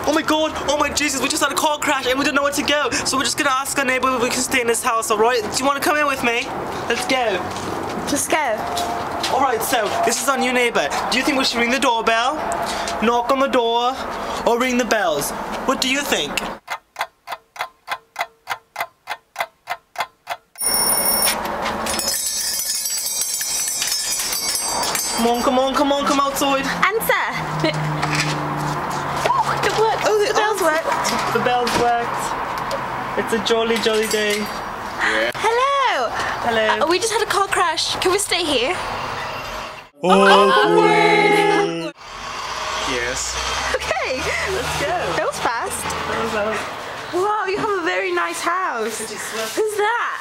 Oh my god, oh my Jesus, we just had a car crash and we don't know where to go. So we're just gonna ask our neighbour if we can stay in this house, alright? Do you want to come in with me? Let's go. Let's go. Alright, so this is our new neighbour. Do you think we should ring the doorbell, knock on the door, or ring the bells? What do you think? Come outside. Answer. Oh, it worked. Oh, the bells worked. The bells worked. It's a jolly day. Yeah. Hello. Hello. We just had a car crash. Can we stay here? Awkward. Yes. Okay. Let's go. That was fast. Wow, you have a very nice house. Who's that?